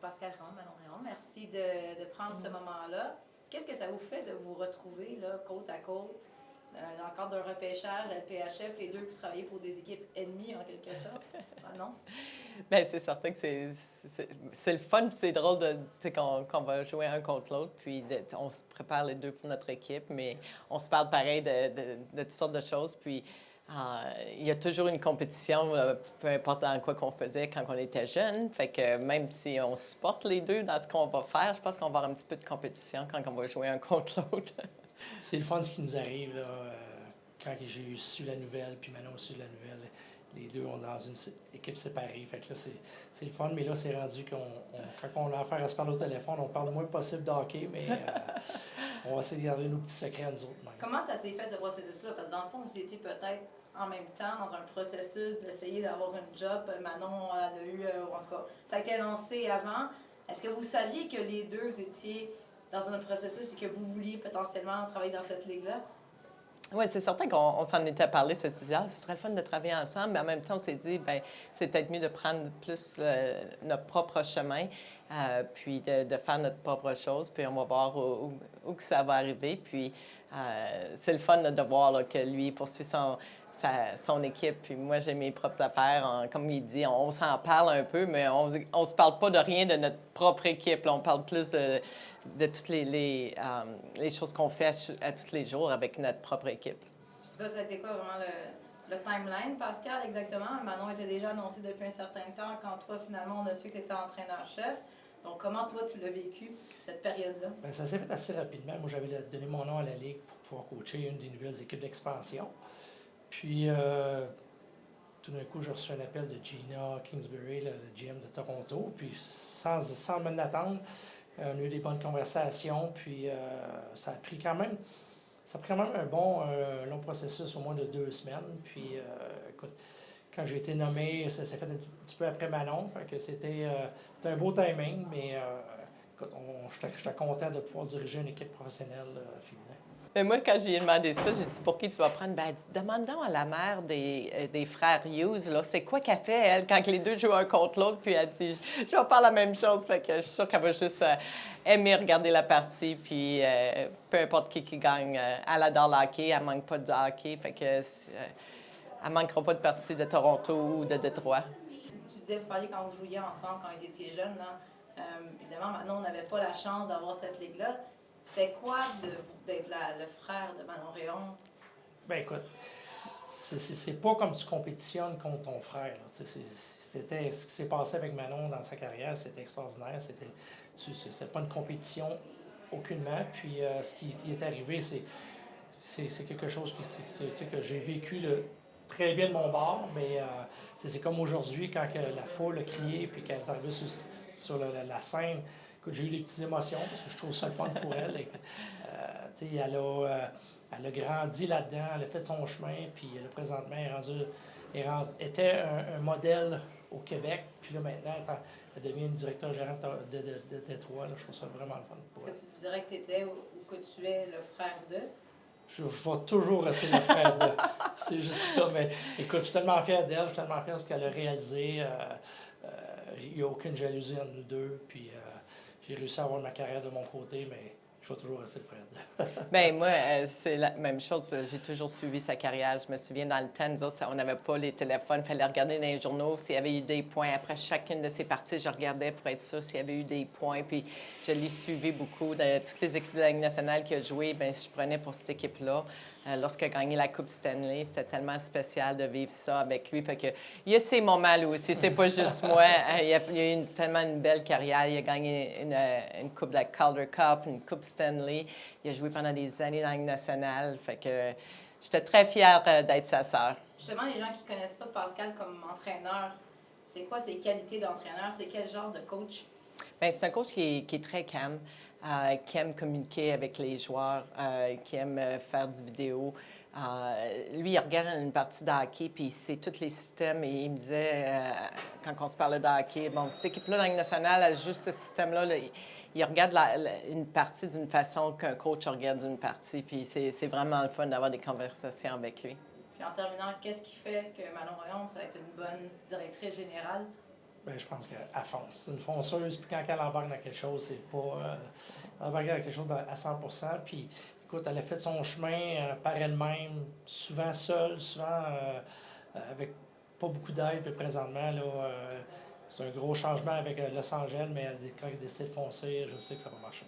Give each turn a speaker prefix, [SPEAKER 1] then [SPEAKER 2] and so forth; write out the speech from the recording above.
[SPEAKER 1] Pascal Raymond, Manon Raymond, merci de prendre ce moment-là. Qu'est-ce que ça vous fait de vous retrouver là, côte à côte, dans le cadre d'un repêchage à LPHF, les deux, vous travaillez pour des équipes ennemies en quelque sorte? Ah non?
[SPEAKER 2] Bien, c'est certain que c'est le fun, puis c'est drôle qu'on va jouer un contre l'autre, puis on se prépare les deux pour notre équipe, mais on se parle pareil de toutes sortes de choses, puis il y a toujours une compétition, peu importe dans quoi qu'on faisait quand on était jeune, fait que même si on supporte les deux dans ce qu'on va faire, je pense qu'on va avoir un petit peu de compétition quand on va jouer un contre l'autre.
[SPEAKER 3] C'est le fun ce qui nous arrive, là, quand j'ai su la nouvelle, puis Manon a su la nouvelle. Les deux, on est dans une équipe séparée. Fait que là, c'est le fun, mais là, c'est rendu quand on a affaire à se parler au téléphone, on parle le moins possible de hockey, mais on va essayer de garder nos petits secrets à nous autres. Même.
[SPEAKER 1] Comment ça s'est fait, ce processus-là? Parce que dans le fond, vous étiez peut-être en même temps dans un processus d'essayer d'avoir une job. Manon elle a eu, en tout cas, ça a été annoncé avant. Est-ce que vous saviez que les deux étiez dans un processus et que vous vouliez potentiellement travailler dans cette ligue-là?
[SPEAKER 2] Oui, c'est certain qu'on s'en était parlé, ça se disait, ce serait le fun de travailler ensemble, mais en même temps, on s'est dit, bien, c'est peut-être mieux de prendre plus notre propre chemin, puis de faire notre propre chose, puis on va voir où que ça va arriver. Puis c'est le fun là, de voir là, que lui poursuit son équipe, puis moi, j'ai mes propres affaires. Comme il dit, on s'en parle un peu, mais on ne se parle pas de rien de notre propre équipe. Là. On parle plus de toutes les choses qu'on fait à tous les jours avec notre propre équipe.
[SPEAKER 1] Je ne sais pas, ça a été quoi vraiment le timeline, Pascal, exactement? Manon était déjà annoncé depuis un certain temps quand toi, finalement, on a su que tu étais entraîneur-chef. Donc, comment toi, tu l'as vécu, cette période-là?
[SPEAKER 3] Bien, ça s'est fait assez rapidement. Moi, j'avais donné mon nom à la Ligue pour pouvoir coacher une des nouvelles équipes d'expansion. Puis, tout d'un coup, j'ai reçu un appel de Gina Kingsbury, le GM de Toronto. Puis, sans me l'attendre, on a eu des bonnes conversations. Puis, ça a pris quand même un long processus, au moins de 2 semaines. Puis, écoute, quand j'ai été nommé, ça s'est fait un petit peu après Manon. Fait que c'était un beau timing, mais écoute, j'étais content de pouvoir diriger une équipe professionnelle féminine.
[SPEAKER 2] Mais moi, quand j'ai demandé ça, j'ai dit, pour qui tu vas prendre? Ben, elle dit, demande donc à la mère des frères Hughes, là, c'est quoi qu'elle fait, elle, quand les deux jouent un contre l'autre? Puis elle dit, je vais faire la même chose. Fait que je suis sûre qu'elle va juste aimer regarder la partie, puis peu importe qui gagne. Elle adore le hockey, elle manque pas de hockey. Fait que elle manquera pas de partie de Toronto ou de Détroit.
[SPEAKER 1] Tu disais, vous parliez quand vous jouiez ensemble, quand ils étaient jeunes, là. Évidemment, maintenant, on n'avait pas la chance d'avoir cette ligue-là. C'était quoi d'être le frère de Manon Raymond?
[SPEAKER 3] Ben écoute, c'est pas comme tu compétitionnes contre ton frère. C'était ce qui s'est passé avec Manon dans sa carrière, c'était extraordinaire. C'était pas une compétition aucunement. Puis ce qui est arrivé, c'est quelque chose que j'ai vécu très bien de mon bord, mais c'est comme aujourd'hui quand la foule a crié puis qu'elle est arrivée sur la scène. Écoute, j'ai eu des petites émotions parce que je trouve ça le fun pour elle. Elle a grandi là-dedans, elle a fait son chemin, puis là, présentement, était un modèle au Québec, puis là, maintenant, elle devient une directeur gérante de Détroit. Là, je trouve ça vraiment le fun pour elle.
[SPEAKER 1] Est-ce que tu dirais que tu étais ou que tu es le frère de?
[SPEAKER 3] Je vais toujours rester le frère de. C'est juste ça, mais écoute, je suis tellement fier d'elle, je suis tellement fier de ce qu'elle a réalisé. Il n'y a aucune jalousie entre nous deux, puis j'ai réussi à avoir ma carrière de mon côté, mais je vais toujours rester le frère d'elle.
[SPEAKER 2] Bien, moi, c'est la même chose. J'ai toujours suivi sa carrière. Je me souviens, dans le temps, nous autres, on n'avait pas les téléphones. Il fallait regarder dans les journaux s'il y avait eu des points. Après chacune de ses parties, je regardais pour être sûr s'il y avait eu des points. Puis je l'ai suivi beaucoup. De toutes les équipes de la Ligue nationale qui a joué, bien, je prenais pour cette équipe-là. Lorsqu'il a gagné la Coupe Stanley, c'était tellement spécial de vivre ça avec lui. Fait que, il y a ses moments, lui aussi. C'est pas juste moi. Il a eu tellement une belle carrière. Il a gagné une Coupe de la Calder Cup, une Coupe Stanley. Il a joué pendant des années dans la Ligue nationale. Fait que j'étais très fière d'être sa sœur.
[SPEAKER 1] Justement, les gens qui ne connaissent pas Pascal comme entraîneur, c'est quoi ses qualités d'entraîneur? C'est quel genre de coach?
[SPEAKER 2] Bien, c'est un coach qui est très calme, qui aime communiquer avec les joueurs, qui aime faire du vidéo. Lui, il regarde une partie de hockey, puis il sait tous les systèmes. Et il me disait, quand on se parlait de hockey, bon, cette équipe-là, dans la Ligue nationale, elle a juste ce système-là. Là, il regarde une partie d'une façon qu'un coach regarde une partie. Puis c'est vraiment le fun d'avoir des conversations avec lui.
[SPEAKER 1] Puis en terminant, qu'est-ce qui fait que Manon Raymond, ça va être une bonne directrice générale?
[SPEAKER 3] Ben, je pense qu'elle fonce. C'est une fonceuse, puis quand elle embarque dans quelque chose, c'est pas... elle embarque dans quelque chose à 100%. Puis, écoute, elle a fait son chemin par elle-même, souvent seule, souvent avec pas beaucoup d'aide. Puis présentement, là, c'est un gros changement avec Los Angeles, mais quand elle décide de foncer, je sais que ça va marcher.